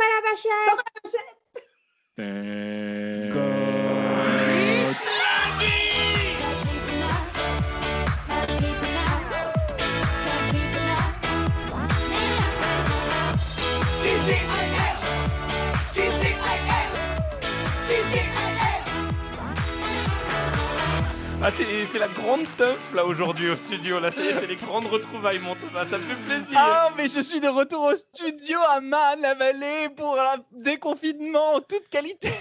la vachette. Ah, c'est la grande teuf là aujourd'hui au studio. Là, ça y est, c'est les grandes retrouvailles, mon Thomas. Ça me fait plaisir. Ah, mais je suis de retour au studio à Man-la-Vallée pour un déconfinement en toute qualité.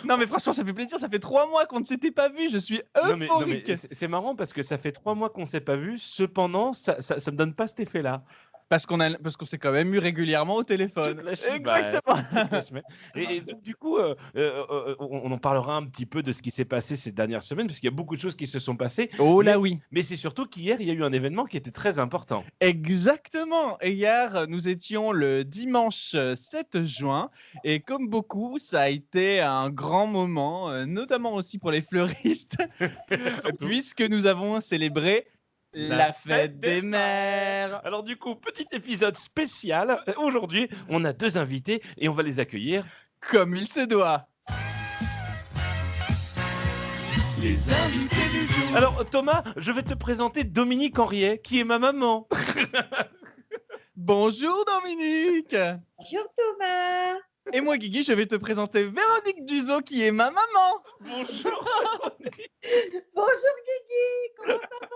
Non, mais franchement, ça fait plaisir. Ça fait 3 mois qu'on ne s'était pas vu. Je suis euphorique. Non, mais c'est marrant parce que ça fait 3 mois qu'on ne s'est pas vu. Cependant, ça me donne pas cet effet-là. Parce qu'on s'est quand même eu régulièrement au téléphone. Exactement. Toutes les semaines. Et donc, du coup, on en parlera un petit peu de ce qui s'est passé ces dernières semaines, parce qu'il y a beaucoup de choses qui se sont passées. Oh là oui. Mais c'est surtout qu'hier, il y a eu un événement qui était très important. Exactement. Et hier, nous étions le dimanche 7 juin. Et comme beaucoup, ça a été un grand moment, notamment aussi pour les fleuristes, puisque nous avons célébré la fête des mères. Alors du coup, petit épisode spécial. Aujourd'hui, on a 2 invités et on va les accueillir comme il se doit. Les invités du jour. Alors Thomas, je vais te présenter Dominique Henriet, qui est ma maman. Bonjour Dominique. Bonjour Thomas. Et moi Guigui, je vais te présenter Véronique Duzot, qui est ma maman. Bonjour. Bonjour Guigui, comment ça va?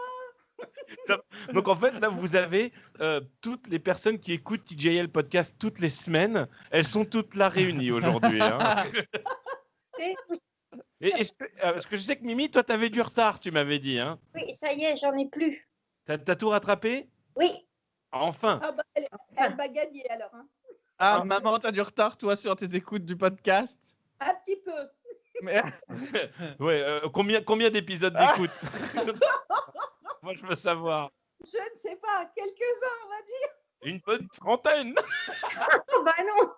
Donc en fait, là, vous avez toutes les personnes qui écoutent TJL Podcast toutes les semaines. Elles sont toutes là réunies aujourd'hui. Hein. Est-ce que je sais que Mimi, toi, tu avais du retard, tu m'avais dit. Hein. Oui, ça y est, j'en ai plus. T'as tout rattrapé? Oui. Enfin. Ah bah, elle va gagner alors. Hein. Ah, maman, t'as du retard, toi, sur tes écoutes du podcast? Un petit peu. Mais... ouais, combien d'épisodes d'écoute? Moi, je veux savoir. Je ne sais pas, quelques-uns, on va dire. Une bonne trentaine. Bah non.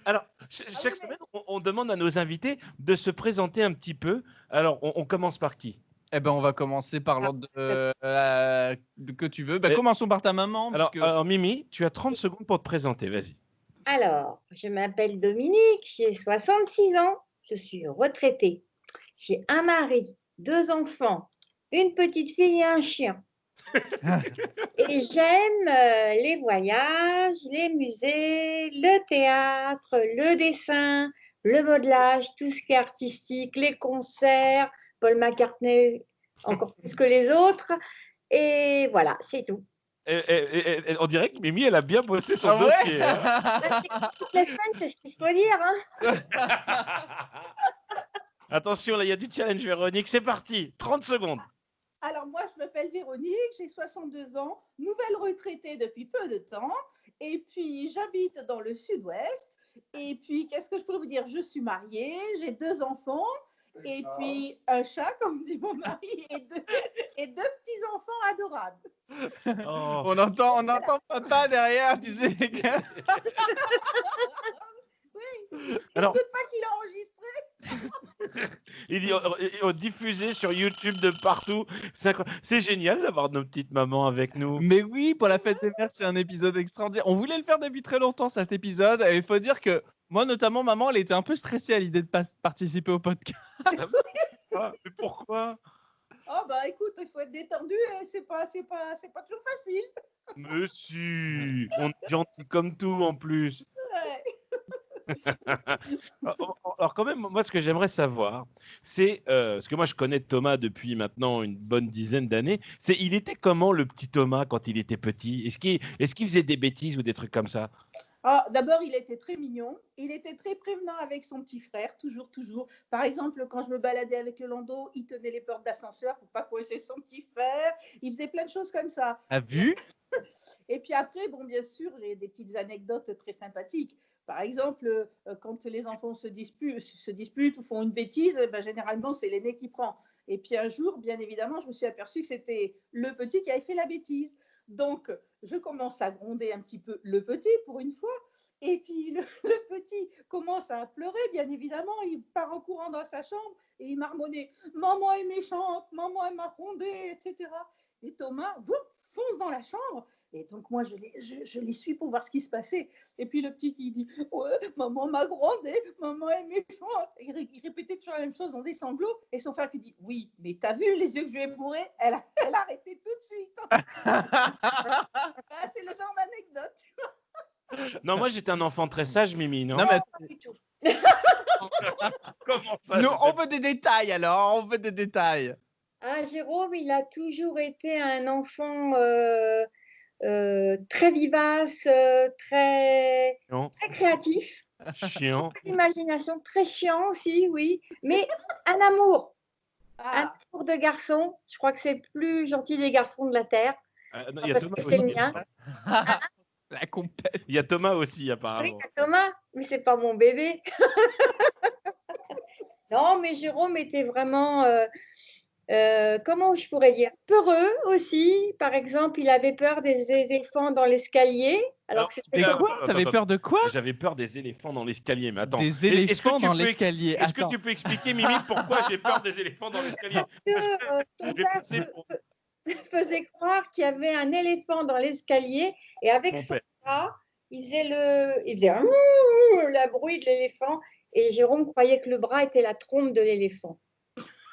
Alors, chaque semaine, on demande à nos invités de se présenter un petit peu. Alors, on commence par qui? Eh ben, on va commencer par l'ordre que tu veux. Commençons par ta maman. Alors, Mimi, tu as 30 secondes pour te présenter. Vas-y. Alors, je m'appelle Dominique, j'ai 66 ans, je suis retraitée. J'ai un mari, 2 enfants, une petite fille et un chien. Et j'aime les voyages, les musées, le théâtre, le dessin, le modelage, tout ce qui est artistique, les concerts, Paul McCartney encore plus que les autres. Et voilà, c'est tout. Et on dirait que Mimi, elle a bien bossé son dossier. Hein. Toutes les semaines, c'est ce qu'il faut dire. Hein. Attention, là, il y a du challenge, Véronique. C'est parti, 30 secondes. Alors, moi, je m'appelle Véronique, j'ai 62 ans, nouvelle retraitée depuis peu de temps. Et puis, j'habite dans le sud-ouest. Et puis, qu'est-ce que je peux vous dire? Je suis mariée, j'ai 2 enfants. Et puis, un chat, comme dit mon mari, et 2 petits-enfants adorables. Oh. On entend papa derrière, tu sais. Oui, je Alors, ne doute pas qu'il a enregistré. il dit diffusé sur YouTube de partout. C'est génial d'avoir nos petites mamans avec nous. Mais oui, pour la fête des mères, c'est un épisode extraordinaire. On voulait le faire depuis très longtemps, cet épisode. Et il faut dire que moi, notamment, maman, elle était un peu stressée à l'idée de participer au podcast. Mais pourquoi? Oh bah écoute, il faut être détendu et c'est pas toujours facile. Mais si, on est gentil comme tout en plus. Ouais. Alors quand même, moi ce que j'aimerais savoir, c'est, parce que moi je connais Thomas depuis maintenant une bonne dizaine d'années, c'est il était comment le petit Thomas quand il était petit? Est-ce qu'il faisait des bêtises ou des trucs comme ça? Ah, d'abord, il était très mignon. Il était très prévenant avec son petit frère, toujours. Par exemple, quand je me baladais avec le landau, il tenait les portes d'ascenseur pour pas coincer son petit frère. Il faisait plein de choses comme ça. T'as vu? Et puis après, bon, bien sûr, j'ai des petites anecdotes très sympathiques. Par exemple, quand les enfants se disputent ou font une bêtise, ben, généralement, c'est l'aîné qui prend. Et puis un jour, bien évidemment, je me suis aperçue que c'était le petit qui avait fait la bêtise. Donc, je commence à gronder un petit peu le petit pour une fois. Et puis, le petit commence à pleurer, bien évidemment. Il part en courant dans sa chambre et il marmonnait « Maman est méchante, maman elle m'a rondé, etc. » Et Thomas, fonce dans la chambre. Et donc, moi, je les suis pour voir ce qui se passait. Et puis, le petit qui dit « Ouais, maman m'a grondé, maman est méchante. » Il répétait toujours la même chose dans des sanglots. Et son frère qui dit « Oui, mais t'as vu les yeux que je lui ai bourrés ?» Elle a arrêté tout de suite. Ah, c'est le genre d'anecdote. Non, moi j'étais un enfant très sage, Mimi, non? Non, mais Pas du tout. Comment ça? nous, on veut des détails alors, on veut des détails. Ah, Jérôme, il a toujours été un enfant très vivace, très, Chiant. très créatif, Chiant. très d'imagination, très chiant aussi, oui, mais un amour de garçon. Je crois que c'est le plus gentil des garçons de la Terre, Non, il y a parce Thomas que c'est le aussi. mien. La compète. Il y a Thomas aussi, Oui, apparemment. Thomas, mais c'est pas mon bébé. Non, mais Jérôme était vraiment, comment je pourrais dire, peureux aussi. Par exemple, il avait peur des éléphants dans l'escalier. Alors que c'était Mais Attends, quoi? attends, T'avais attends. peur de quoi? J'avais peur des éléphants dans l'escalier, mais attends. Des Est-ce que éléphants tu dans peux l'escalier. Est-ce que Attends. tu peux expliquer, Mimi, pourquoi j'ai peur des éléphants dans l'escalier? parce que ton Je vais père passer pour faisait croire qu'il y avait un éléphant dans l'escalier et avec mon son père. bras, il faisait le bruit de l'éléphant et Jérôme croyait que le bras était la trompe de l'éléphant.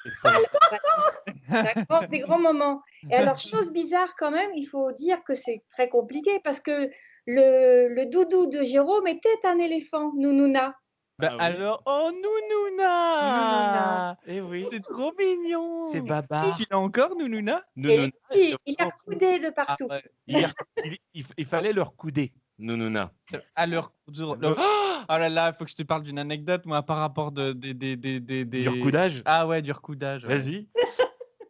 Et ça- Des grands moments. Et alors, chose bizarre quand même, il faut dire que c'est très compliqué parce que le doudou de Jérôme était un éléphant, Nounouna. Bah Ah oui. alors, oh Nounouna! Eh oui. C'est trop mignon! C'est Baba. Tu l'as encore, Nounouna? Et lui, il a coudé de Ah partout. ouais. Il fallait leur couder, Nounouna. À leur oh là là, il faut que je te parle d'une anecdote, moi, par rapport des... Du recoudage. Ah ouais, du recoudage. Ouais. Vas-y.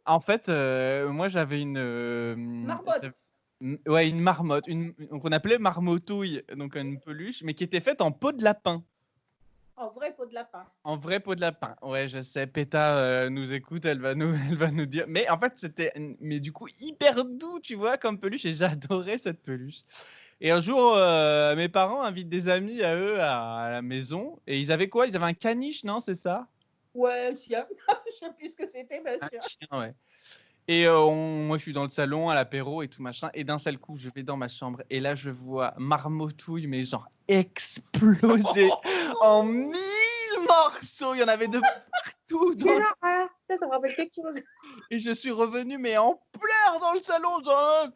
En fait, moi, j'avais une... Marmotte. Ouais, une marmotte, qu'on appelait marmotouille, donc une peluche, mais qui était faite en peau de lapin. En vrai peau de lapin. En vrai peau de lapin. Ouais, je sais, Péta nous écoute, elle va nous dire. Mais en fait, c'était mais du coup hyper doux, tu vois, comme peluche, et j'adorais cette peluche. Et un jour, mes parents invitent des amis à eux à la maison, et ils avaient quoi? Ils avaient un caniche, non, c'est ça? Ouais, un chien. Je sais plus ce que c'était, bien Un sûr. chien, ouais. Et moi, je suis dans le salon à l'apéro et tout machin. Et d'un seul coup, je vais dans ma chambre et là, je vois Marmotouille, mais genre exploser en 1000 morceaux. Il y en avait de partout. Quelle horreur. Ça me rappelle quelque chose. Et je suis revenu, mais en pleurs dans le salon. Genre...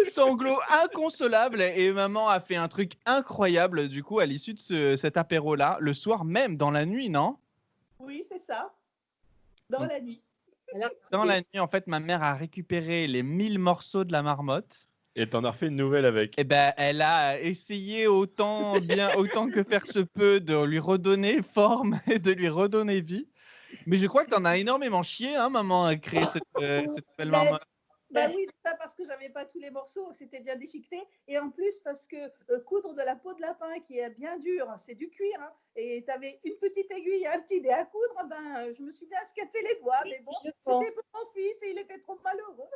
Sanglots inconsolables. Et maman a fait un truc incroyable, du coup, à l'issue de cet apéro-là, le soir même, dans la nuit, non? Oui, c'est ça. Dans la nuit. Alors, Dans la nuit, en fait, ma mère a récupéré les 1000 morceaux de la marmotte. Et t'en as refait une nouvelle avec. Eh ben, elle a essayé autant que faire se peut de lui redonner forme et de lui redonner vie. Mais je crois que t'en as énormément chié, hein, maman, à créer cette belle marmotte. Bah oui, ça parce que j'avais pas tous les morceaux, c'était bien déchiqueté. Et en plus parce que coudre de la peau de lapin qui est bien dure, c'est du cuir. Hein, et tu avais une petite aiguille et un petit dé à coudre, ben, je me suis bien cassé les doigts. Mais bon, je pense. c'était pour mon fils et il était trop malheureux.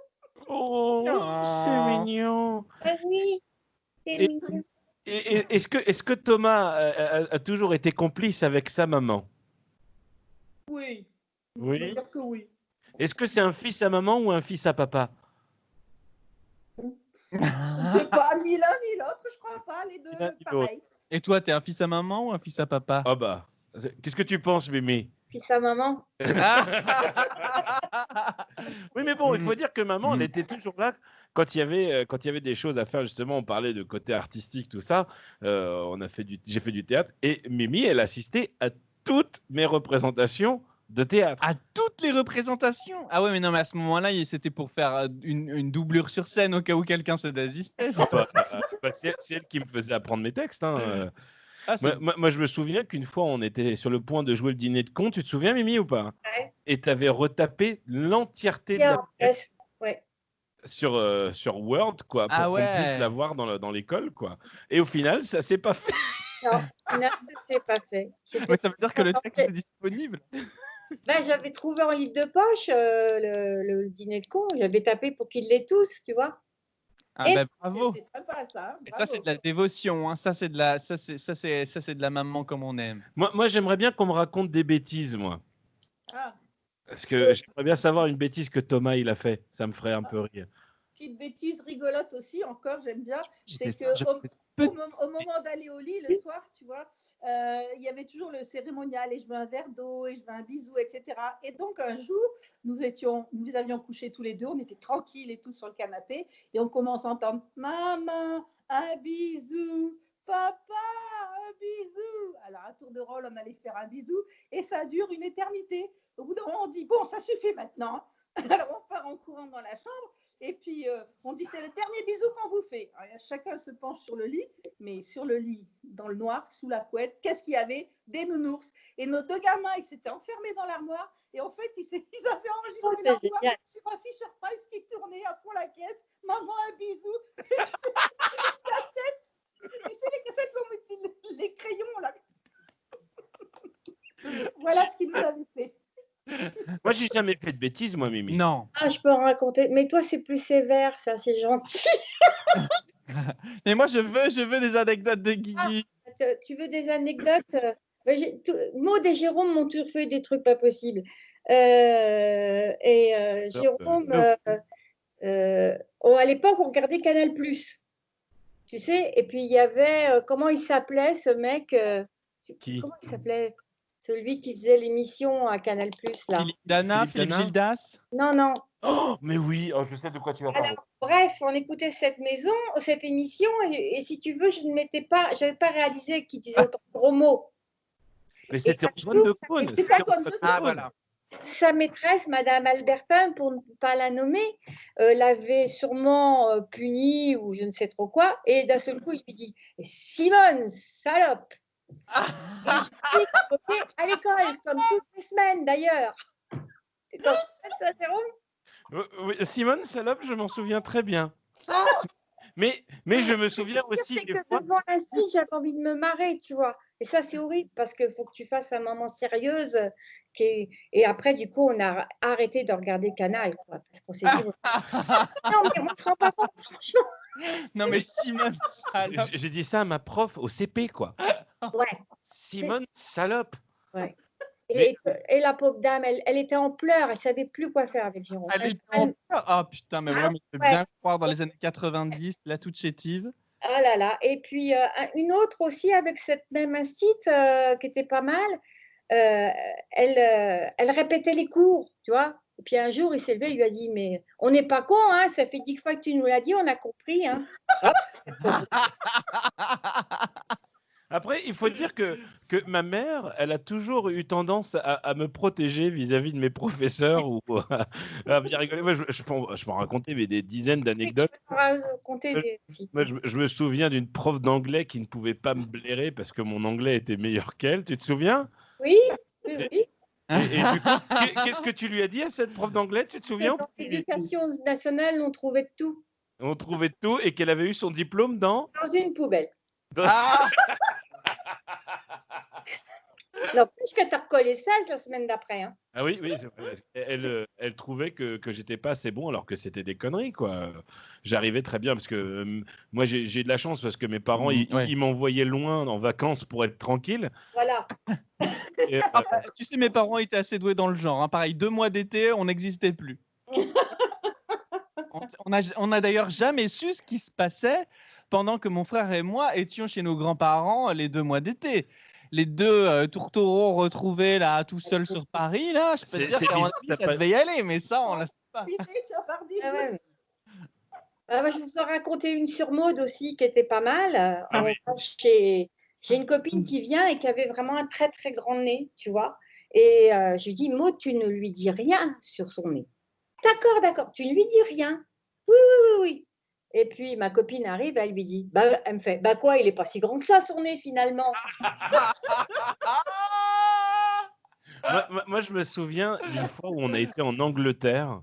Oh, c'est mignon. Ah oui, c'est Et- mignon. Et est-ce que Thomas a toujours été complice avec sa maman? Oui. Oui. Je peux dire que oui. Est-ce que c'est un fils à maman ou un fils à papa? C'est pas ni l'un ni l'autre, je crois pas, les deux Ni l'un ni pareil. Et toi, t'es un fils à maman ou un fils à papa? Ah bah. Qu'est-ce que tu penses, Mimi? Puis sa maman. Oui, mais bon, il faut dire que maman, elle Mhm. était toujours là quand il y avait des choses à faire. Justement, on parlait de côté artistique, tout ça. J'ai fait du théâtre et Mimi, elle assistait à toutes mes représentations de théâtre. À toutes les représentations? Ah ouais, mais non, mais à ce moment-là, c'était pour faire une doublure sur scène au cas où quelqu'un se désistait. C'est elle qui me faisait apprendre mes textes. Hein. Ah, c'est- Moi, je me souviens qu'une fois, on était sur le point de jouer le dîner de con. Tu te souviens, Mimi, ou pas? Ouais. Et tu avais retapé l'entièreté de la pièce Ouais. sur Word, quoi, pour Ah qu'on puisse ouais. la voir dans l'école, quoi. Et au final, ça s'est pas fait. Non, c'est pas fait. Ouais, ça veut dire que le texte est disponible. Ben, j'avais trouvé en livre de poche le dîner de con. J'avais tapé pour qu'ils l'aient tous, tu vois. Ah Et- bah bravo. C'est sympa ça. Hein, Et ça, c'est de la bravo. dévotion. Hein. Ça, c'est de la maman comme on aime. Moi, j'aimerais bien qu'on me raconte des bêtises, moi. Ah, Parce que j'aimerais bien savoir une bêtise que Thomas il a fait. Ça me ferait un peu rire. Petite bêtise rigolote aussi, encore, j'aime bien. J'étais C'est que sage, au moment d'aller au lit le soir, tu vois, il y avait toujours le cérémonial et je veux un verre d'eau et je veux un bisou, etc. Et donc un jour, nous avions couché tous les deux, on était tranquilles et tout sur le canapé et on commence à entendre maman, un bisou, papa, un bisou. Alors à tour de rôle, on allait faire un bisou et ça dure une éternité. Au bout d'un moment, on dit bon, ça suffit maintenant. Alors on part en courant dans la chambre. Et puis, on dit, c'est le dernier bisou qu'on vous fait. Alors, chacun se penche sur le lit, mais sur le lit, dans le noir, sous la couette, qu'est-ce qu'il y avait? Des nounours. Et nos deux gamins, ils s'étaient enfermés dans l'armoire. Et en fait, ils avaient enregistré c'est l'armoire génial. sur un Fisher Price qui tournait à fond la caisse. Maman, un bisou. C'est une cassette. Tu sais, les cassettes où on mettait les crayons, là. Voilà ce qu'ils nous avaient fait. Moi, j'ai jamais fait de bêtises, moi, Mimi. Non. Ah, je peux en raconter. Mais toi, c'est plus sévère, ça, c'est gentil. Mais moi, je veux des anecdotes de Guigui. Tu veux des anecdotes? Maud et Jérôme m'ont toujours fait des trucs pas possibles. Jérôme, à l'époque, on regardait Canal+. Tu sais, et puis il y avait, comment il s'appelait ce mec? Qui? Comment il s'appelait? Celui qui faisait l'émission à Canal+, là. Philippe Dana, Philippe Dana. Gildas. Non. Oh, mais oui, je sais de quoi tu vas parler. Alors, bref, on écoutait cette émission, et si tu veux, je n'avais pas réalisé qu'il disait autant de gros mots. Mais c'était un Antoine jour, de ça Caunes. fait- C'était Antoine Antoine de de Ah, Caunes. voilà. Sa maîtresse, Madame Albertin, pour ne pas la nommer, l'avait sûrement punie ou je ne sais trop quoi, et d'un seul coup, il lui dit « Simone, salope !» Et je dis, ok, à l'école, comme toutes les semaines d'ailleurs. Et t'en souviens de ça, Jérôme? Oui, Simone Salope, je m'en souviens très bien. Mais je me souviens aussi C'est des que fois. devant l'instit, j'avais envie de me marrer, tu vois. Et ça, c'est horrible parce qu'il faut que tu fasses un moment sérieuse. Et après, du coup, on a arrêté de regarder Canal, quoi, parce qu'on s'est dit, non, mais on ne se rend pas compte, franchement. Non, mais Simone Salope. J'ai dit ça à ma prof au CP, quoi. Ouais, Simone Salope. ouais. Et la pauvre dame, elle était en pleurs, elle ne savait plus quoi faire avec Jérôme. Elle était en pleurs. Ah putain, mais moi, je peux ouais. bien croire dans les années 90, la toute chétive. Ah là là. Et puis, une autre aussi avec cette même instite qui était pas mal. Elle répétait les cours, tu vois. Et puis un jour, il s'est levé, il lui a dit, mais on n'est pas con, hein, ça fait 10 fois que tu nous l'as dit, on a compris. Hein. Hop. Après, il faut dire que ma mère, elle a toujours eu tendance à me protéger vis-à-vis de mes professeurs ou à bien rigoler. Moi, je peux en raconter mais des dizaines d'anecdotes. Tu peux raconter des... Moi, je me souviens d'une prof d'anglais qui ne pouvait pas me blairer parce que mon anglais était meilleur qu'elle. Tu te souviens? Oui. Et du coup, qu'est-ce que tu lui as dit à cette prof d'anglais? Tu te souviens? Dans l'éducation nationale, on trouvait tout. On trouvait tout et qu'elle avait eu son diplôme dans une poubelle. Ah Non, plus que tu as recollé 16 la semaine d'après. Hein. Ah oui, c'est vrai. Elle trouvait que j'étais pas assez bon alors que c'était des conneries, quoi. J'arrivais très bien parce que moi, j'ai de la chance parce que mes parents, ils m'envoyaient loin en vacances pour être tranquille. Voilà. Et, tu sais, mes parents étaient assez doués dans le genre. Hein. Pareil, 2 mois d'été, on n'existait plus. On a d'ailleurs jamais su ce qui se passait pendant que mon frère et moi étions chez nos grands-parents les 2 mois d'été. Les 2 tourtereaux retrouvés là, tout seuls sur Paris, là, je peux te dire que ça devait y aller, mais ça, on ne sait pas. Ah ouais. Je vous en raconter une sur Maud aussi qui était pas mal. J'ai une copine qui vient et qui avait vraiment un très très grand nez, tu vois. Et je lui dis, Maud, tu ne lui dis rien sur son nez. D'accord, tu ne lui dis rien. Oui. Et puis ma copine arrive, elle lui dit, elle me fait, quoi, il est pas si grand que ça son nez finalement. moi, je me souviens d'une fois où on a été en Angleterre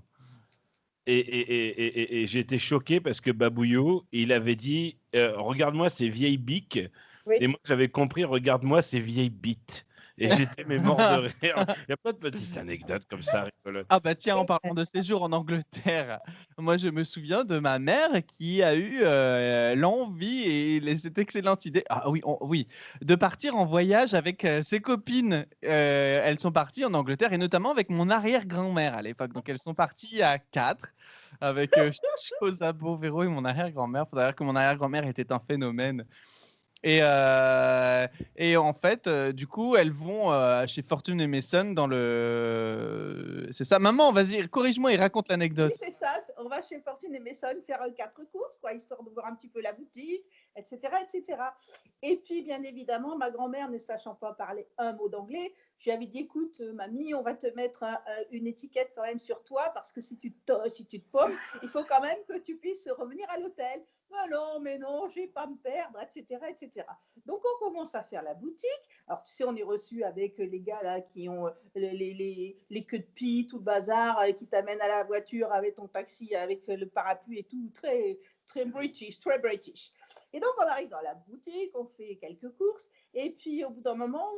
et j'ai été choqué parce que Babouillot, il avait dit, regarde-moi ces vieilles biques. Oui. Et moi, j'avais compris, regarde-moi ces vieilles bites. Et j'étais mais mort de rire. Il y a pas de petites anecdotes comme ça rigolotes. Ah bah tiens, en parlant de séjour en Angleterre, moi je me souviens de ma mère qui a eu l'envie et cette excellente idée, oui, de partir en voyage avec ses copines. Elles sont parties en Angleterre et notamment avec mon arrière-grand-mère à l'époque. Donc elles sont parties à 4 avec Chosabo, Véro et mon arrière-grand-mère. Faut dire que mon arrière-grand-mère était un phénomène. Et en fait, du coup, elles vont chez Fortune et Mason dans le. C'est ça, maman, vas-y, corrige-moi et raconte Oui, l'anecdote. c'est ça. On va chez Fortune et Mason faire 4 courses, quoi, histoire de voir un petit peu la boutique, etc., etc. Et puis, bien évidemment, ma grand-mère, ne sachant pas parler un mot d'anglais, je lui avais dit, écoute, mamie, on va te mettre une étiquette quand même sur toi, parce que si tu te paumes, il faut quand même que tu puisses revenir à l'hôtel. Mais non, je ne vais pas me perdre, etc., etc. Donc, on commence à faire la boutique. Alors, tu sais, on est reçu avec les gars là qui ont les queues de pie, tout le bazar, qui t'amènent à la voiture avec ton taxi, avec le parapluie et tout, très, très British, très British. Et donc, on arrive dans la boutique, on fait quelques courses, et puis au bout d'un moment,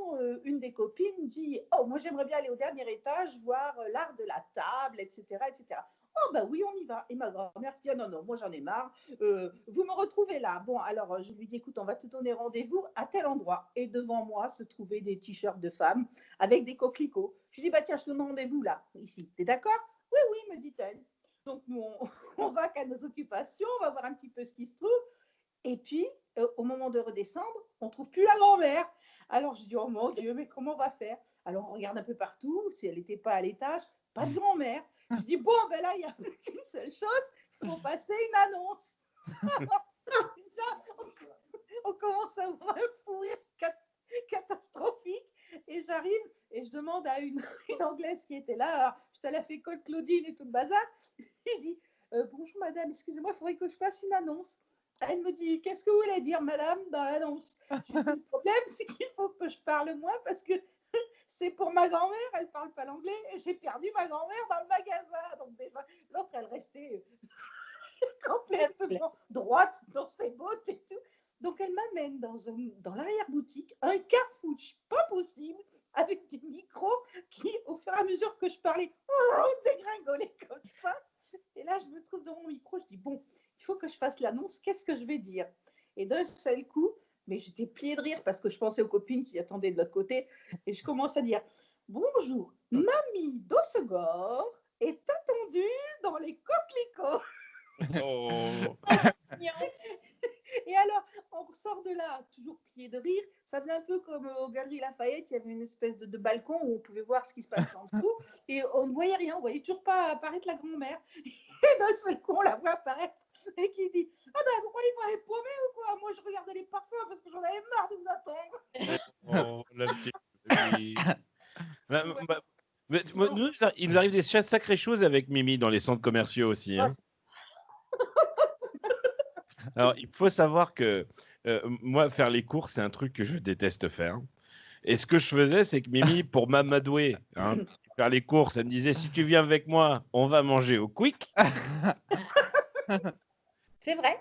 une des copines dit « Oh, moi j'aimerais bien aller au dernier étage, voir l'art de la table, etc., etc. » Oh, ben oui, on y va. Et ma grand-mère dit « Non, non, moi j'en ai marre, vous me retrouvez là. » Bon, alors je lui dis « Écoute, on va te donner rendez-vous à tel endroit. » Et devant moi se trouvaient des t-shirts de femmes avec des coquelicots. Je lui dis « Bah tiens, je te donne rendez-vous là, ici. T'es d'accord ?»« Oui, oui, me dit-elle. » Donc nous, on va qu'à nos occupations, on va voir un petit peu ce qui se trouve. Et puis, au moment de redescendre, on ne trouve plus la grand-mère. Alors je dis « Oh mon Dieu, mais comment on va faire ?» Alors on regarde un peu partout, si elle n'était pas à l'étage, pas de grand-mère. Je dis « Bon, ben là, il n'y a plus qu'une seule chose, il faut passer une annonce. » On commence à avoir un fou rire catastrophique. Et j'arrive et je demande à une Anglaise qui était là, alors, je te la fais code Claudine et tout le bazar. Il dit bonjour madame, excusez-moi, il faudrait que je fasse une annonce. Elle me dit qu'est-ce que vous voulez dire madame dans l'annonce? Le problème c'est qu'il faut que je parle moins parce que c'est pour ma grand-mère, elle ne parle pas l'anglais et j'ai perdu ma grand-mère dans le magasin. Donc déjà, l'autre elle restait complètement droite dans ses bottes et tout. Donc, elle m'amène dans l'arrière-boutique, un carfouche pas possible, avec des micros qui, au fur et à mesure que je parlais, dégringolaient comme ça. Et là, je me trouve dans mon micro, je dis, bon, il faut que je fasse l'annonce, qu'est-ce que je vais dire? Et d'un seul coup, mais j'étais pliée de rire parce que je pensais aux copines qui attendaient de l'autre côté, et je commence à dire, bonjour, mamie d'Ossegor est attendue dans les coquelicots. Oh. Et alors, on ressort de là, toujours plié de rire. Ça faisait un peu comme aux Galeries Lafayette, il y avait une espèce de balcon où on pouvait voir ce qui se passait en dessous. Et on ne voyait rien, on ne voyait toujours pas apparaître la grand-mère. Et d'un seul coup, on la voit apparaître et qui dit ah ben, vous croyez qu'on avait paumé ou quoi? Moi, je regardais les parfums parce que j'en avais marre de vous attendre. Oh, la petite Mimi. Nous, il nous arrive des sacrées choses avec Mimi dans les centres commerciaux aussi. Hein. Alors, il faut savoir que moi, faire les courses, c'est un truc que je déteste faire. Et ce que je faisais, c'est que Mimi, pour m'amadouer, faire les courses, elle me disait si tu viens avec moi, on va manger au Quick. C'est vrai.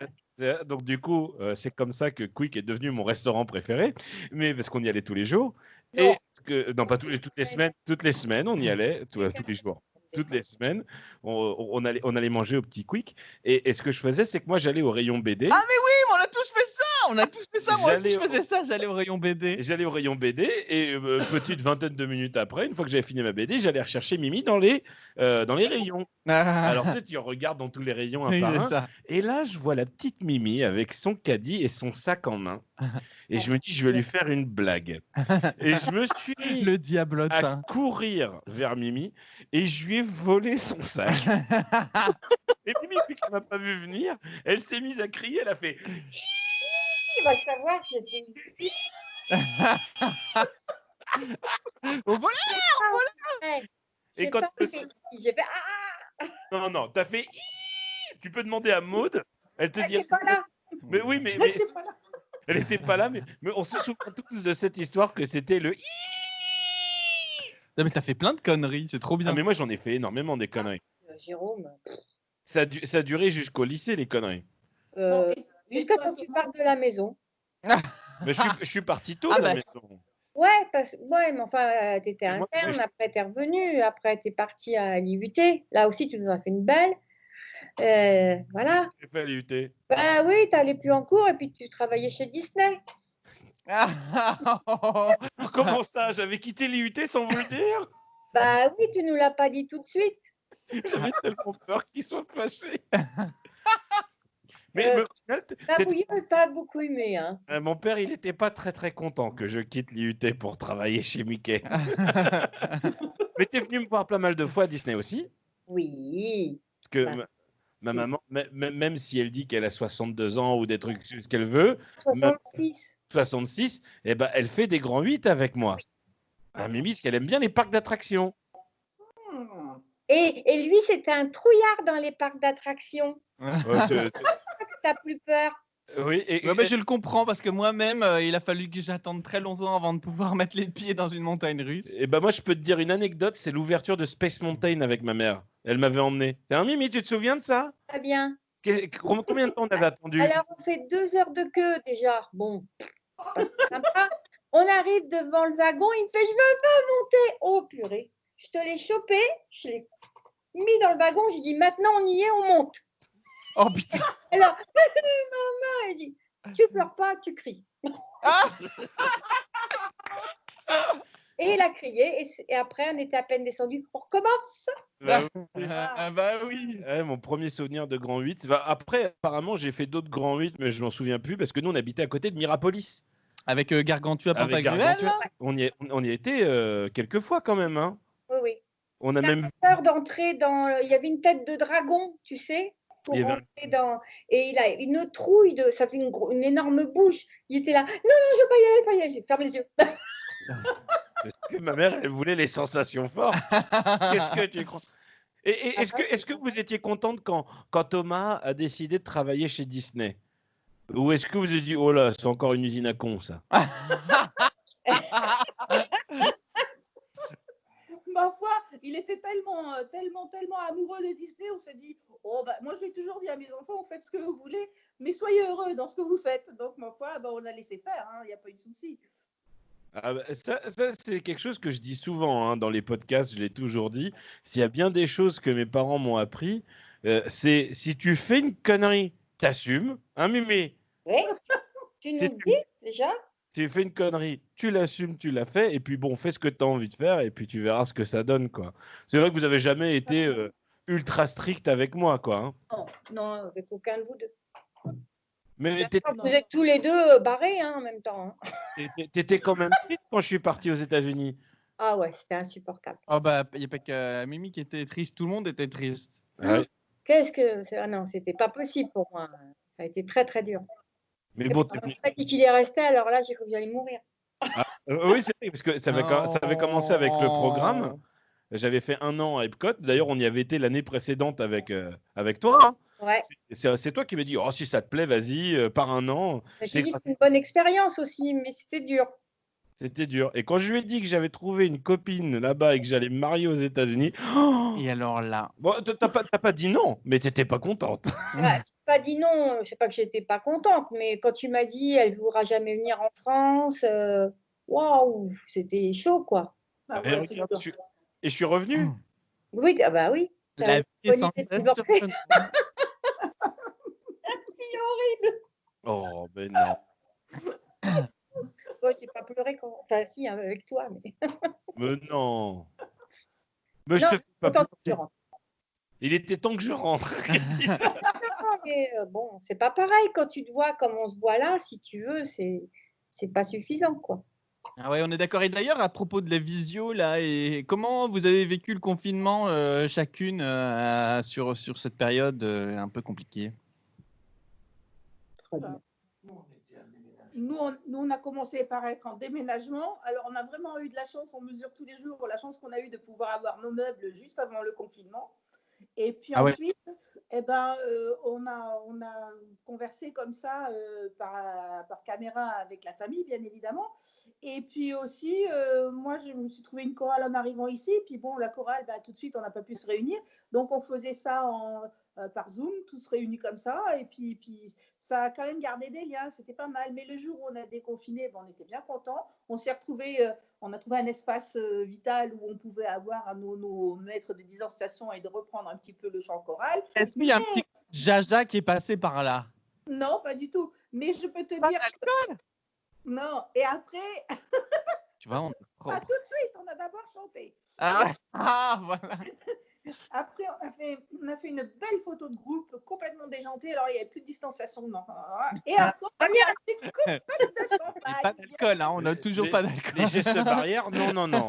Donc, du coup, c'est comme ça que Quick est devenu mon restaurant préféré, mais parce qu'on y allait tous les jours. Non. Et non, pas toutes les semaines, on y allait tous les jours. Toutes les semaines, on allait manger au petit Quick. Et ce que je faisais, c'est que moi, j'allais au rayon BD. Ah, mais oui, on a tous fait ça! On a tous fait ça, moi aussi je faisais ça, j'allais au rayon BD. J'allais au rayon BD et petite vingtaine de minutes après, une fois que j'avais fini ma BD, j'allais rechercher Mimi dans les rayons. Alors tu sais, tu regardes dans tous les rayons un par un. Ça. Et là, je vois la petite Mimi avec son caddie et son sac en main. Et je me dis, je vais lui faire une blague. Et je me suis mis le diablotin à courir vers Mimi et je lui ai volé son sac. Et Mimi, vu qu'elle m'a pas vu venir, elle s'est mise à crier, elle a fait... Il va savoir que c'est. Au voleur! Ouais. Et quand J'ai fait Non, t'as fait... Tu peux demander à Maude, elle te dit... pas là. Mais oui, mais elle n'était pas là, mais on se souvient tous de cette histoire que c'était le... Non, mais t'as fait plein de conneries, c'est trop bien. Ah, mais moi, j'en ai fait énormément des conneries. Jérôme. Ça a duré jusqu'au lycée, les conneries. Jusqu'à quand tu pars de la maison. Mais je suis parti tôt de la maison. Ouais, mais enfin, tu étais Et moi, interne, après tu es revenu, après tu es parti à l'IUT. Là aussi, tu nous as fait une belle. Voilà. j'ai fait à l'IUT. Bah oui, tu n'allais plus en cours et puis tu travaillais chez Disney. Comment ça? J'avais quitté l'IUT sans vous le dire? Bah oui, tu nous l'as pas dit tout de suite. J'avais tellement peur qu'il soit fâché. Mais au final, Babouillon n'a pas beaucoup aimé. Hein. mon père, il était pas très très content que je quitte l'IUT pour travailler chez Mickey. Mais t'es venu me voir pas mal de fois à Disney aussi, Oui. parce que Bah, ma maman, même si elle dit qu'elle a 62 ans ou des trucs, ce qu'elle veut, 66. 66, eh ben, elle fait des grands 8 avec moi. Ah, Mimi, parce qu'elle aime bien les parcs d'attractions. Hmm. Et lui, c'était un trouillard dans les parcs d'attractions. T'as plus peur. Oui, Ouais, bah, je le comprends parce que moi-même, il a fallu que j'attende très longtemps avant de pouvoir mettre les pieds dans une montagne russe. et ben moi, je peux te dire une anecdote, c'est l'ouverture de Space Mountain avec ma mère. Elle m'avait emmené. C'est un Mimi, tu te souviens de ça? Très bien. Combien de temps on avait attendu? Alors, on fait 2 heures de queue déjà. Bon, pas très sympa. On arrive devant le wagon, il me fait, je veux pas monter. Oh purée, je te l'ai chopé, je l'ai mis dans le wagon, j'ai dit, maintenant on y est, on monte. Oh putain. Alors, maman, elle dit, tu pleures pas, tu cries. Ah Et il a crié, et après, on était à peine descendu. On recommence. Bah oui. bah oui. Ouais, mon premier souvenir de grand 8. Bah, après, apparemment, j'ai fait d'autres grands 8, mais je m'en souviens plus parce que nous, on habitait à côté de Mirapolis. Avec Gargantua, Avec Pantagruel, Gargantua. là On y était quelques fois quand même. Hein. Oui, oui. On a T'as même. peur d'entrer dans. Il y avait une tête de dragon, tu sais, pour Il y avait rentrer dans. Et il a une trouille de. Ça faisait une énorme bouche. Il était là. Non, non, je veux pas y aller, pas y aller. J'ai fermé les yeux. Parce que ma mère, elle voulait les sensations fortes. Qu'est-ce que tu crois? Et est-ce que vous étiez contente quand Thomas a décidé de travailler chez Disney? Ou est-ce que vous avez dit, oh là, c'est encore une usine à con, ça? Ma foi, il était tellement amoureux de Disney, on s'est dit, oh, bah, moi je lui ai toujours dit à mes enfants, faites ce que vous voulez, mais soyez heureux dans ce que vous faites. Donc ma foi, bah, on a laissé faire, il n'y a pas eu de souci. Ah bah, ça, c'est quelque chose que je dis souvent hein, dans les podcasts, je l'ai toujours dit. S'il y a bien des choses que mes parents m'ont appris, c'est si tu fais une connerie, t'assumes. Hein, Mimi? Oui, tu Si nous le dis déjà. tu fais une connerie, tu l'assumes, tu l'as fait, et puis bon, fais ce que tu as envie de faire, et puis tu verras ce que ça donne, quoi. C'est vrai que vous n'avez jamais été ultra strict avec moi, quoi. Hein. Non, non, avec aucun de vous deux. Mais Vous êtes tous les deux barrés hein, en même temps. Hein. t'étais quand même triste quand je suis parti aux États-Unis. Ah ouais, c'était insupportable. Oh bah, il n'y a pas que Mimi qui était triste, tout le monde était triste. Ouais. Qu'est-ce que. Ah non, c'était pas possible pour moi. Ça a été très, très dur. Mais bon, Après qu'il est resté, alors là, j'ai cru que j'allais mourir. oui, c'est vrai, parce que ça avait commencé avec le programme. J'avais fait 1 an à Epcot. D'ailleurs, on y avait été l'année précédente avec toi. Hein. Ouais. C'est toi qui m'as dit, oh, si ça te plaît, vas-y, par 1 an. J'ai dit c'est une bonne expérience aussi, mais c'était dur. C'était dur. Et quand je lui ai dit que j'avais trouvé une copine là-bas et que j'allais me marier aux États-Unis, Et alors là, bon, t'as pas dit non, mais t'étais pas contente. Ouais, j'ai pas dit non, je sais pas que j'étais pas contente, mais quand tu m'as dit elle ne voudra jamais venir en France, waouh, c'était chaud quoi. Ah Et ouais, regarde, c'est dur. je suis revenu. Oui, ah bah oui. la vie est sans C'est cesse sur horrible. Oh, ben non. Moi, j'ai pas pleuré quand. Enfin, si, hein, avec toi, mais. Mais non. Mais je Non, te fais pas autant que tu pleurer. rentres. Il était temps que je rentre. Non, mais bon, c'est pas pareil quand tu te vois comme on se voit là, si tu veux, c'est pas suffisant quoi. Ah ouais, on est d'accord. Et d'ailleurs, à propos de la visio, là, et comment vous avez vécu le confinement chacune sur cette période un peu compliquée? Très bien. Nous, on a commencé par être en déménagement. Alors, on a vraiment eu de la chance. On mesure tous les jours la chance qu'on a eu de pouvoir avoir nos meubles juste avant le confinement. Et puis ensuite, eh ben, on a conversé comme ça par caméra avec la famille, bien évidemment. Et puis aussi, moi, je me suis trouvé une chorale en arrivant ici. Puis bon, la chorale, bah, tout de suite, on n'a pas pu se réunir. Donc, on faisait ça par Zoom, tous réunis comme ça. Et puis ça a quand même gardé des liens, c'était pas mal. Mais le jour où on a déconfiné, on était bien contents. On s'est retrouvés, on a trouvé un espace vital où on pouvait avoir nos maîtres de distanciation et de reprendre un petit peu le chant choral. Est-ce qu'il y a un petit Jaja qui est passé par là? Non, pas du tout. Mais je peux te Pas dire que... Non. Et après, Tu vois, pas tout de suite, on a d'abord chanté. voilà. Après, on a fait une belle photo de groupe complètement déjantée. Alors, il n'y avait plus de distanciation. Non. Et après, on a fait une coupette de champagne. Pas d'alcool, hein, on n'a toujours pas d'alcool. Les gestes barrières, non.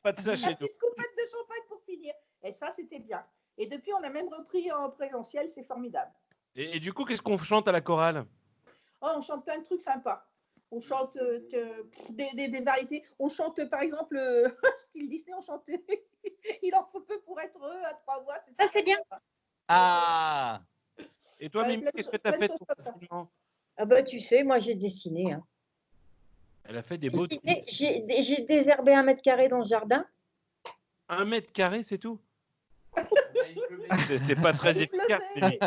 Pas de ça La chez nous. petite coupette de champagne pour finir. Et ça, c'était bien. Et depuis, on a même repris en présentiel. C'est formidable. Et du coup, qu'est-ce qu'on chante à la chorale? Oh, on chante plein de trucs sympas. On chante des variétés. On chante, par exemple, style Disney, on chante Il en faut peu pour être heureux à 3 voix. Ça, c'est bien. Ah, Et toi, Ouais, Mimi, plein de qu'est-ce que choses- tu as plein de fait choses ton comme ça. confinement? Ah bah, tu sais, moi, j'ai dessiné. Hein. Elle a fait des beaux Dessiné, tweets. j'ai désherbé 1 mètre carré dans le jardin. 1 mètre carré, c'est tout? C'est pas très Il efficace, pleuvait. Mimi.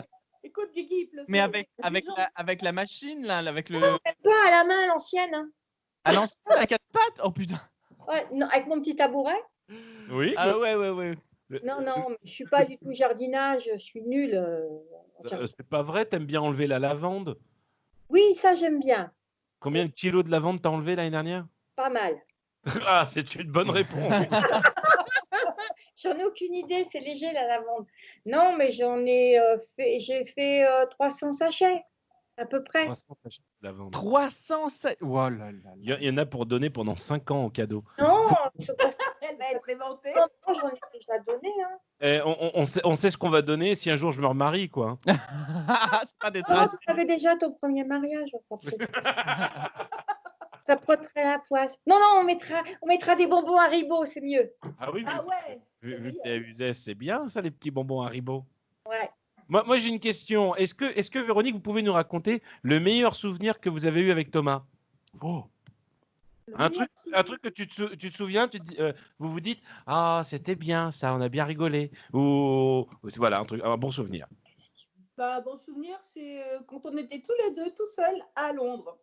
Écoute, Guigui, il pleuvait. mais avec Les gens- la machine, là, avec le. Pas à la main, à l'ancienne. Hein. À l'ancienne, à 4 pattes? Oh putain. Ouais, non, avec mon petit tabouret. Oui, Ah ouais. Non, mais je suis pas du tout jardinage, je suis nulle. En jardin. c'est pas vrai, t'aimes bien enlever la lavande. Oui, ça, j'aime bien. Combien de kilos de lavande t'as enlevé l'année dernière? Pas mal. Ah, c'est une bonne réponse. J'en ai aucune idée, c'est léger la lavande. Non, mais j'ai fait 300 sachets, à peu près. 300 sachets de lavande. 307. Oh là là là. Il y en a pour donner pendant 5 ans en cadeau. Non, c'est parce que Elle va être inventée. non, j'en ai déjà donné. Hein. On sait ce qu'on va donner si un jour je me remarie, quoi. C'est pas des Non, traces. tu avais déjà ton premier mariage. Ça protterait la poisse. Non, on mettra des bonbons Haribo, c'est mieux. Ah oui, Ah ouais. vu que t'es à Uzès, c'est bien ça, les petits bonbons Haribo. Ouais. Moi j'ai une question. Est-ce que Véronique, vous pouvez nous raconter le meilleur souvenir que vous avez eu avec Thomas? Oh. Un truc que tu te souviens, vous vous dites, ah, c'était bien ça, on a bien rigolé. Ou voilà, un bon souvenir. Bah, bon souvenir, c'est quand on était tous les deux tout seuls à Londres.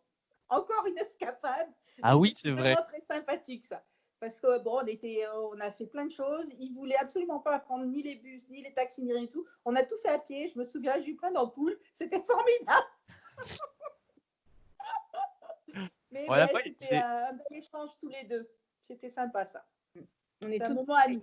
Encore une escapade. Ah oui, c'est C'était vrai. vraiment très sympathique ça. Parce que bon, on a fait plein de choses. Il voulait absolument pas prendre ni les bus, ni les taxis, ni rien du tout. On a tout fait à pied. Je me souviens, j'ai eu plein d'ampoules. C'était formidable. Mais Voilà, ouais, ouais, c'était c'est- un bel échange tous les deux. C'était sympa ça. On est C'est un tous moment à nous.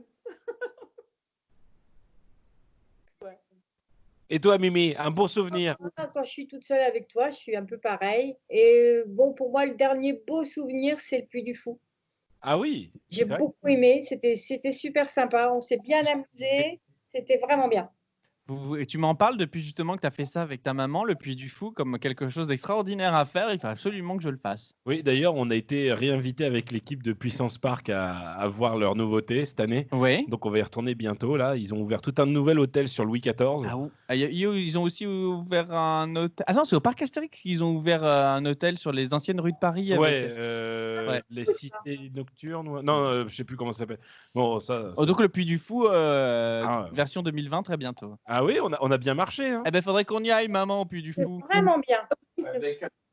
Et toi, Mimi, un bon souvenir? Quand je suis toute seule avec toi, je suis un peu pareil. Et bon, pour moi, le dernier beau souvenir, c'est le Puy du Fou. Ah oui. J'ai c'est vrai. beaucoup aimé. C'était super sympa. On s'est bien amusé. C'était vraiment bien. Et tu m'en parles depuis justement que tu as fait ça avec ta maman, le Puy du Fou, comme quelque chose d'extraordinaire à faire. Il faut absolument que je le fasse. Oui, d'ailleurs, on a été réinvité avec l'équipe de Puissance Park à voir leurs nouveautés cette année. Oui. Donc, on va y retourner bientôt. Là, ils ont ouvert tout un nouvel hôtel sur Louis XIV. Ils ont aussi ouvert un hôtel. Ah non, c'est au Parc Astérix qu'ils ont ouvert un hôtel sur les anciennes rues de Paris. Ouais, Ouais. les cités nocturnes. Non, je sais plus comment ça s'appelle. Bon, ça. Oh, donc le Puy du Fou, ouais. version 2020, très bientôt. Ah oui, on a bien marché. Hein. Eh ben, faudrait qu'on y aille, maman, au Puy du C'est Fou. vraiment bien.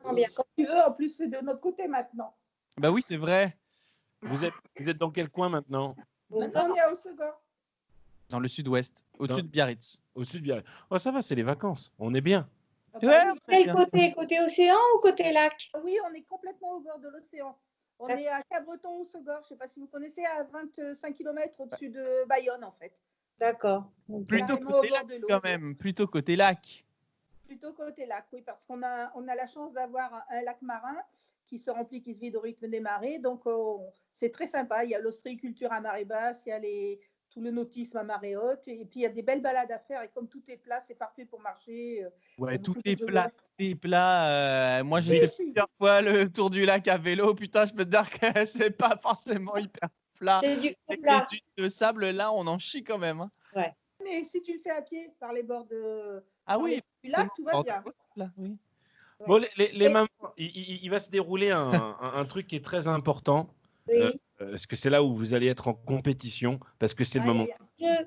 Quand tu veux, en plus, c'est de notre côté maintenant. Bah oui, c'est vrai. Vous êtes dans quel coin maintenant? Maintenant, on est à Hossegor. Dans le sud-ouest, au-dessus de Biarritz. Au sud de Biarritz. Oh, ça va, c'est les vacances. On est bien. Ah Ouais. bah oui. Quel côté? Côté océan ou côté lac? Oui, on est complètement au bord de l'océan. On est à Cabreton-Hossegor. Je ne sais pas si vous connaissez, à 25 km au-dessus de Bayonne, en fait. D'accord. Ok. Plutôt Carrément côté au bord lac, de l'eau. quand même. Plutôt côté lac. Plutôt côté lac, oui, parce qu'on a la chance d'avoir un lac marin qui se remplit, qui se vide au rythme des marées. Donc, c'est très sympa. Il y a l'ostréiculture à marée basse, il y a tout le nautisme à marée haute. Et puis, il y a des belles balades à faire. Et comme tout est plat, c'est parfait pour marcher. Ouais, beaucoup tout de est joggers. plat. Tout est plat. Moi, j'ai Oui, fait si. plusieurs fois le tour du lac à vélo. Putain, je peux te dire que c'est pas forcément hyper plat. C'est du faux Avec plat. les dunes de sable, là, on en chie quand même. Hein. Mais si tu le fais à pied, par les bords Ah par oui, les du lac, tout va bien. Là, oui. Bon, les mamans, il va se dérouler un truc qui est très important. Oui. Parce que c'est là où vous allez être en compétition. Parce que c'est le moment. Je...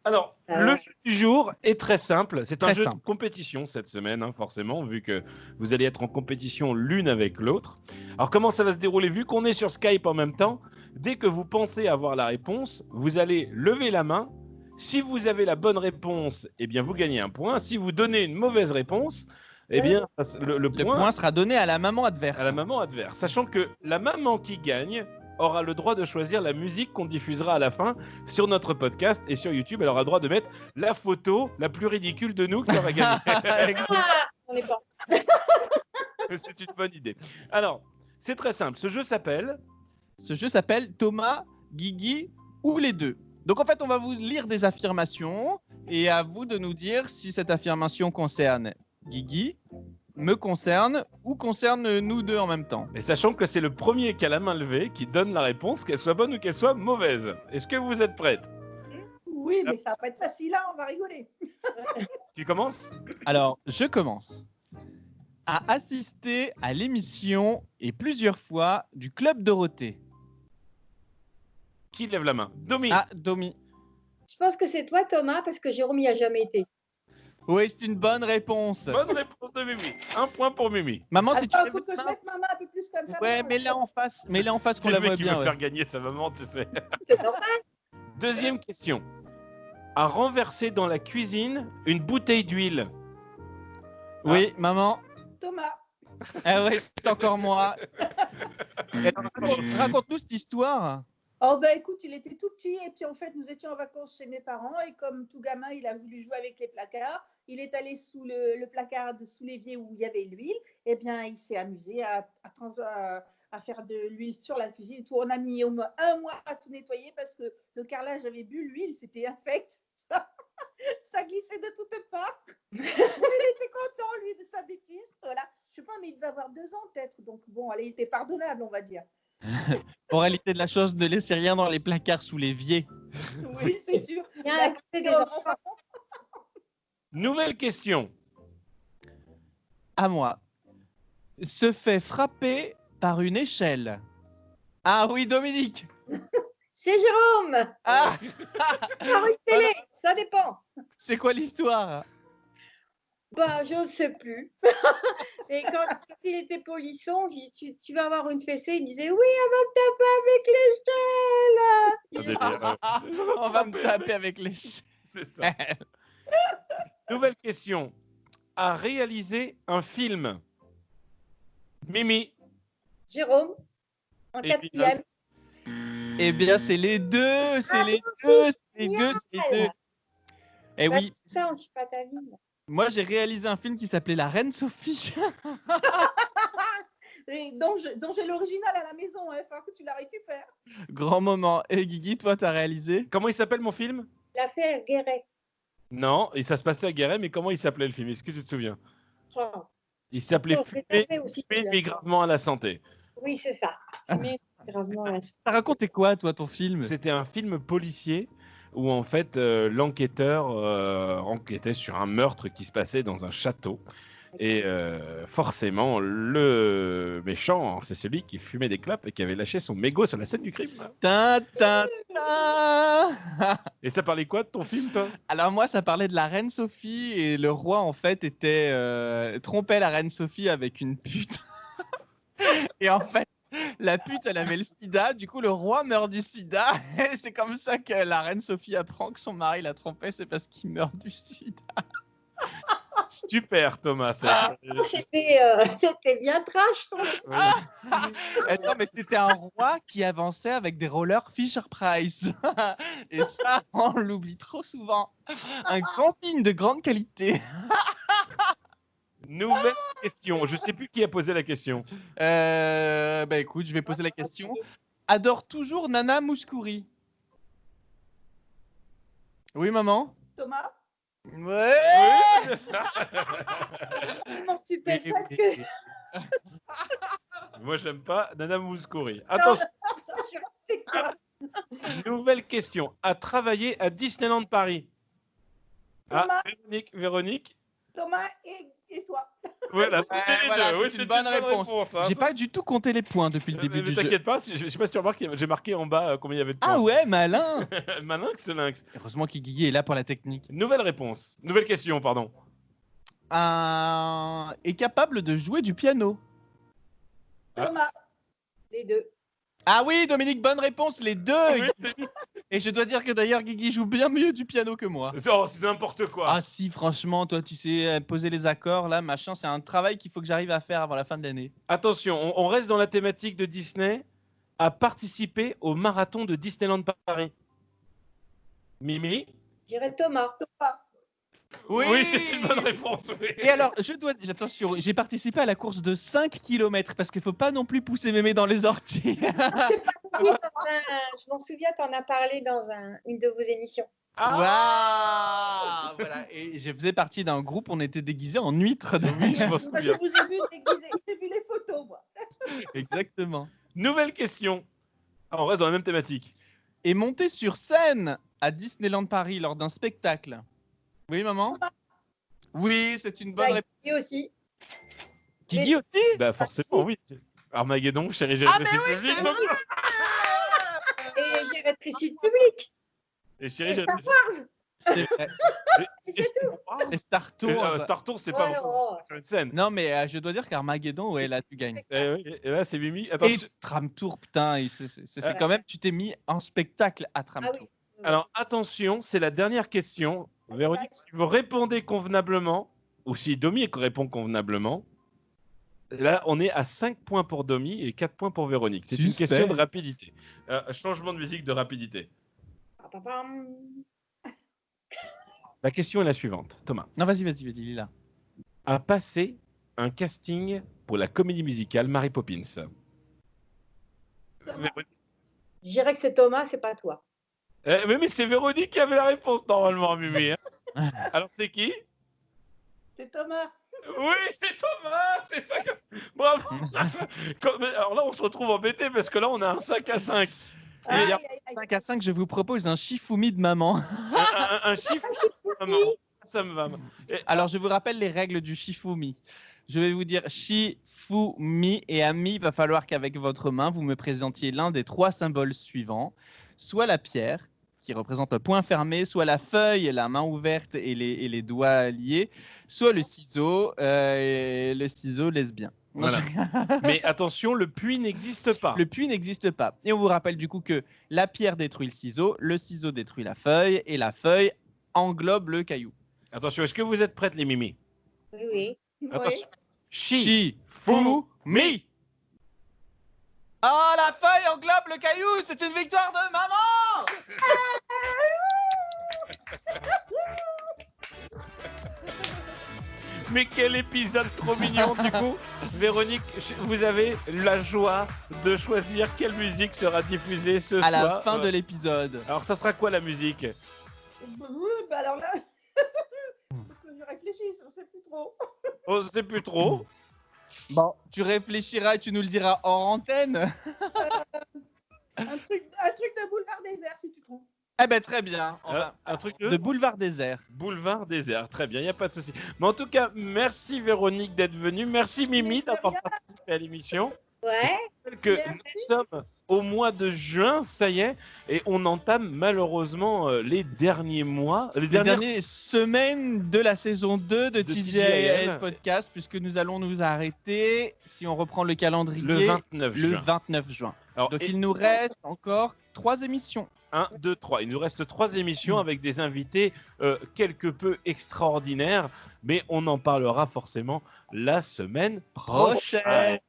Alors, le jeu du jour est très simple. C'est un Très jeu simple. de compétition cette semaine, hein, forcément, vu que vous allez être en compétition l'une avec l'autre. Alors, comment ça va se dérouler? Vu qu'on est sur Skype en même temps, dès que vous pensez avoir la réponse, vous allez lever la main. Si vous avez la bonne réponse, eh bien, vous gagnez un point. Si vous donnez une mauvaise réponse, eh bien, le Le point sera donné à la maman adverse. à la maman adverse. Sachant que la maman qui gagne aura le droit de choisir la musique qu'on diffusera à la fin sur notre podcast et sur YouTube. Elle aura le droit de mettre la photo la plus ridicule de nous qui aura gagné. On est pas. C'est une bonne idée. Alors, c'est très simple. Ce jeu s'appelle... Ce jeu s'appelle Thomas, Guigui ou les deux. Donc en fait, on va vous lire des affirmations et à vous de nous dire si cette affirmation concerne Guigui, me concerne ou concerne nous deux en même temps. Et sachant que c'est le premier qui a la main levée qui donne la réponse, qu'elle soit bonne ou qu'elle soit mauvaise. Est-ce que vous êtes prête? Oui, mais ça va pas être facile là, on va rigoler. Tu commences? Alors, je commence. A assisté à l'émission et plusieurs fois du Club Dorothée. Qui lève la main? Domi. Ah, Domi. Je pense que c'est toi, Thomas, parce que Jérôme n'y a jamais été. Oui, c'est une bonne réponse. Bonne réponse de Mimi. Un point pour Mimi. Maman, si tu Attends, lèves faut que la je main- mette ma main un peu plus comme ça. Ouais, mets-la en face. Mets-la en face qu'on C'est la le mec voit qui bien. veut ouais. faire gagner sa maman, tu sais. C'est normal. Deuxième question. A renversé dans la cuisine une bouteille d'huile. Oui, maman. Thomas, Ah ouais, c'est encore moi. Raconte-nous cette histoire. oh ben écoute, il était tout petit et puis en fait nous étions en vacances chez mes parents et comme tout gamin il a voulu jouer avec les placards, il est allé sous le placard sous l'évier où il y avait l'huile, et bien il s'est amusé à faire de l'huile sur la cuisine. Tout, on a mis au moins un mois à tout nettoyer parce que le carrelage avait bu l'huile, c'était infect. Ça glissait de toutes parts. Il était content lui de sa bêtise. Voilà. Je sais pas, mais il devait avoir 2 ans peut-être, donc bon, allez, il était pardonnable on va dire. En réalité de la chose, ne laissez rien dans les placards sous l'évier. Oui, c'est sûr. Il y a un côté des enfants. Nouvelle question. À moi. Se fait frapper par une échelle. Ah oui, Dominique. C'est Jérôme. Ah, Par une télé, ça dépend. c'est quoi l'histoire? Bah, je ne sais plus. Et quand il était polisson, je dis, tu vas avoir une fessée. Il disait, oui, elle va me taper avec l'échelle. On va me taper avec l'échelle. C'est ça. Nouvelle question. A réalisé un film. Mimi. Jérôme, en Et puis, 4e. Eh bien, c'est les deux, c'est les deux, c'est les deux, c'est les deux. Eh oui, Ça, on ne suit pas ta vie. moi j'ai réalisé un film qui s'appelait La Reine Sophie. Et dont j'ai l'original à la maison, il va falloir que tu la récupères. Grand moment. Et Guigui, toi, t'as réalisé? Comment il s'appelle mon film? L'affaire Guéret. Non, et ça se passait à Guéret, mais comment il s'appelait le film? Est-ce que tu te souviens? Oh. Il s'appelait Oh, c'est Fumer, tapé aussi, fumer celui-là. gravement à la santé. Oui, c'est ça. Mais gravement, là. Ça racontait quoi, toi, ton film? C'était un film policier où en fait l'enquêteur enquêtait sur un meurtre qui se passait dans un château. Et forcément, le méchant, c'est celui qui fumait des clopes et qui avait lâché son mégot sur la scène du crime. Ta, ta, ta. Et ça parlait quoi de ton film, toi? Alors moi, ça parlait de la reine Sophie et le roi, en fait, trompait la reine Sophie avec une pute. Et en fait, la pute, elle avait le sida. Du coup, le roi meurt du sida. Et c'est comme ça que la reine Sophie apprend que son mari l'a trompée. C'est parce qu'il meurt du sida. Super, Thomas. C'était bien trash, ton Et non, mais c'était un roi qui avançait avec des rollers Fisher-Price. Et ça, on l'oublie trop souvent. Un grand film de grande qualité. Nouvelle question. Je sais plus qui a posé la question. Bah écoute, je vais poser la question. Adore toujours Nana Mouskouri. Oui, maman? Thomas, Ouais. tellement stupéfaite que Moi, j'aime pas Nana Mouskouri. Attention, ça c'est quoi? nouvelle question. A travaillé à Disneyland Paris. Ah, Thomas. Véronique. Thomas et toi. Voilà, Ouais, c'est les voilà, deux. c'est Oui, une c'est bonne réponse. hein. J'ai pas du tout compté les points depuis le début Mais du jeu. t'inquiète pas, je sais pas si tu remarques, j'ai marqué en bas combien il y avait de points. Ah ouais, malin. Malin que ce lynx. Heureusement qu'Iguigui est là pour la technique. Nouvelle réponse. Nouvelle question, pardon. Est capable de jouer du piano. Thomas, Les deux. Ah oui, Dominique, bonne réponse, les deux. Oui, Et je dois dire que d'ailleurs, Guigui joue bien mieux du piano que moi. c'est n'importe quoi. Ah si, franchement, toi, tu sais poser les accords, là, machin, c'est un travail qu'il faut que j'arrive à faire avant la fin de l'année. Attention, on reste dans la thématique de Disney. A participé au marathon de Disneyland Paris. Mimi? J'irai Thomas. Thomas. Oui, c'est une bonne réponse. Oui. Et alors, je dois dire, attention, j'ai participé à la course de 5 km parce qu'il faut pas non plus pousser mémé dans les orties. Je m'en souviens, tu en as parlé dans une de vos émissions. Ah Waouh, voilà. Et je faisais partie d'un groupe, on était déguisés en huîtres. Oui, je m'en Moi, je souviens. vous ai vu déguisé, j'ai vu les photos, moi. Exactement. Nouvelle question. Ah, on reste dans la même thématique. Et monter sur scène à Disneyland Paris lors d'un spectacle. Oui, maman? Oui, c'est une bonne Bah, réponse. Guy aussi. Guigui aussi? Bah forcément, oui. Armageddon, chérie, j'ai Ah, rétréci mais le oui, public. c'est donc- Et j'ai rétréci le public. Et chérie, Et j'ai Star rétréci. C'est vrai. Et c'est tout. Et Star Tours. Star Tour, c'est Ouais, pas oh. sur une scène. Non, mais je dois dire qu'Armageddon, ouais, là, tu gagnes. Et là, c'est Mimi. Attends, Et Tram Tour, putain, c'est quand même, tu t'es mis en spectacle à Tram Ah Tour. oui. alors attention, c'est la dernière question. Véronique, si vous répondez convenablement, ou si Domi répond convenablement, là, on est à 5 points pour Domi et 4 points pour Véronique. C'est une Suspect. question de rapidité. Changement de musique de rapidité. Papapam. La question est la suivante. Thomas Non, vas-y, Lila. a passé un casting pour la comédie musicale Mary Poppins. Véronique. Je dirais que c'est Thomas, c'est pas toi. Mais c'est Véronique qui avait la réponse normalement, Mimi. Hein. Alors c'est qui? C'est Thomas. Oui, c'est Thomas, c'est ça que... Bravo. Alors là, on se retrouve embêté parce que là, on a un 5 à 5. Aïe, Et aïe, aïe. 5 à 5, je vous propose un Shifumi de maman. Un chiffre. Ça me va. Et- Alors, je vous rappelle les règles du Shifumi. Je vais vous dire Shifumi et ami, il va falloir qu'avec votre main, vous me présentiez l'un des 3 symboles suivants. Soit la pierre, qui représente un point fermé, soit la feuille, la main ouverte et les doigts liés, soit le ciseau lesbien. Voilà. Mais attention, le puits n'existe pas. Le puits n'existe pas. Et on vous rappelle du coup que la pierre détruit le ciseau détruit la feuille, et la feuille englobe le caillou. Attention, est-ce que vous êtes prêtes, les Mimi? Oui, oui. Attention. Shifumi. Ah, la feuille englobe le caillou, c'est une victoire de maman. Mais quel épisode trop mignon du coup. Véronique, vous avez la joie de choisir quelle musique sera diffusée ce À soir. la fin de l'épisode. Alors ça sera quoi la musique? Bah alors là, faut que je réfléchisse, on sait plus trop. On ne sait plus trop. Bon, tu réfléchiras et tu nous le diras hors antenne. Un truc de boulevard désert, si tu trouves. Eh ben très bien. Un truc De boulevard désert. Boulevard désert, très bien, il n'y a pas de souci. Mais en tout cas, merci Véronique d'être venue. Merci Mimi de d'avoir rien. participé à l'émission. Ouais. Que Merci. nous sommes au mois de juin, ça y est, et on entame malheureusement les derniers mois, les Les dernières dernières semaines de la saison 2 de TJL Podcast, puisque nous allons nous arrêter, si on reprend le calendrier, le 29 le juin. 29 juin. Alors, Donc il nous reste encore 3 émissions. 1, 2, 3. Il nous reste 3 émissions avec des invités quelque peu extraordinaires, mais on en parlera forcément la semaine prochaine.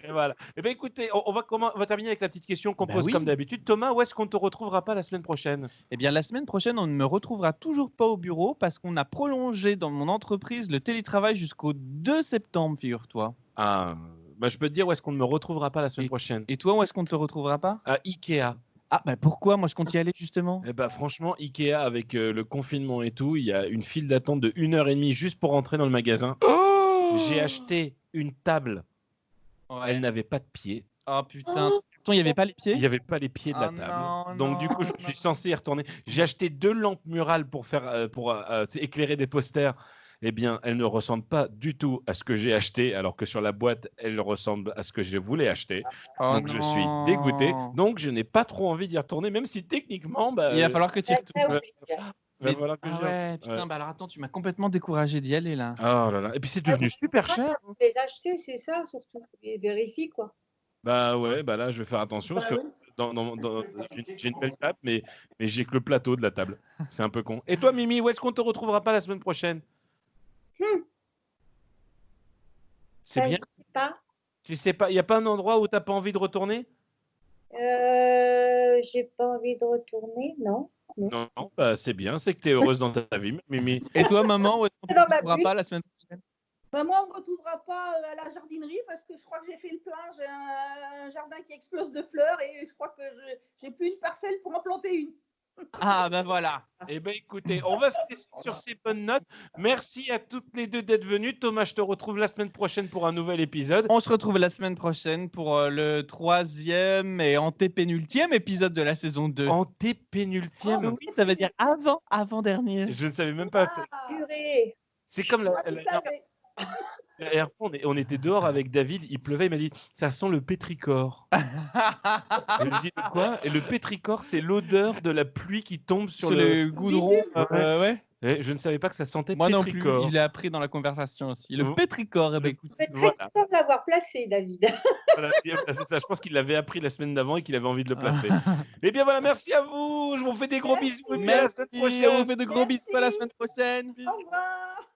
Et voilà. Eh bien, écoutez, on va terminer avec la petite question qu'on Bah pose oui. comme d'habitude. Thomas, où est-ce qu'on ne te retrouvera pas la semaine prochaine? Eh bien, la semaine prochaine, on ne me retrouvera toujours pas au bureau parce qu'on a prolongé dans mon entreprise le télétravail jusqu'au 2 septembre, figure-toi. Ah, bah, je peux te dire où est-ce qu'on ne me retrouvera pas la semaine prochaine. Et toi, où est-ce qu'on ne te retrouvera pas? À Ikea. Ah, bah pourquoi? Moi, je compte y aller justement. Eh ben, franchement, Ikea, avec le confinement et tout, il y a une file d'attente de 1h30 juste pour rentrer dans le magasin. J'ai acheté une table. Elle n'avait pas de pied. Oh putain. Pourtant, il n'y avait pas les pieds? Il n'y avait pas les pieds de la Ah table. non, Donc, du coup, je non. suis censé y retourner. J'ai acheté 2 lampes murales pour éclairer des posters. eh bien, elle ne ressemble pas du tout à ce que j'ai acheté, alors que sur la boîte, elle ressemble à ce que je voulais acheter. Oh Donc, je suis dégoûté. Donc, je n'ai pas trop envie d'y retourner, même si techniquement, Il va falloir que tu y Ça, retournes. ça ouais. oublie. il va Mais- falloir que Ah j'y ouais, retourne. putain, Ouais. bah alors attends, tu m'as complètement découragé d'y aller là. Oh là là. Et puis, c'est devenu super cher. Les acheter, c'est ça surtout. Et vérifie quoi. Bah ouais, bah là, je vais faire attention parce Bah que oui. j'ai une belle table, mais j'ai que le plateau de la table. C'est un peu con. Et toi, Mimi, où est-ce qu'on te retrouvera pas la semaine prochaine? C'est Ça, bien. je sais pas. Tu sais pas, il n'y a pas un endroit où tu n'as pas envie de retourner? J'ai pas envie de retourner, non. Non, bah c'est bien, c'est que tu es heureuse dans ta vie, Mimi. Et toi, maman, où est-ce qu'on te Dans ma retrouvera bulle. pas la semaine prochaine? Bah, moi, on ne me retrouvera pas à la jardinerie parce que je crois que j'ai fait le plein. J'ai un jardin qui explose de fleurs et je crois que j'ai plus une parcelle pour en planter une. Ah bah voilà. Eh bien, écoutez, on va se laisser sur ces bonnes notes. Merci à toutes les deux d'être venues. Thomas, je te retrouve la semaine prochaine pour un nouvel épisode. On se retrouve la semaine prochaine pour le 3e et antépénultième épisode de la saison 2. Antépénultième. Oui, ça veut dire avant-dernier. Je ne savais même pas. Ah, Purée. C'est comme moi, tu savais. la dernière fois, on était dehors avec David, il pleuvait, il m'a dit ça sent le pétrichor. Je lui ai dit de quoi? Et le pétrichor, c'est l'odeur de la pluie qui tombe sur Sur le. le goudron. bitume. Ouais. Et je ne savais pas que ça sentait Moi non plus, pétrichor. je l'ai appris dans la conversation aussi. Le Oh. pétrichor, eh ben, écoute. Vous êtes très Voilà. content de l'avoir placé, David. Voilà, c'est ça. Je pense qu'il l'avait appris la semaine d'avant et qu'il avait envie de le placer. Et bien voilà, merci à vous. Je vous fais des gros Merci. bisous. Et puis à la Merci, semaine on prochaine. vous fait de gros bisous à la semaine prochaine. Au revoir.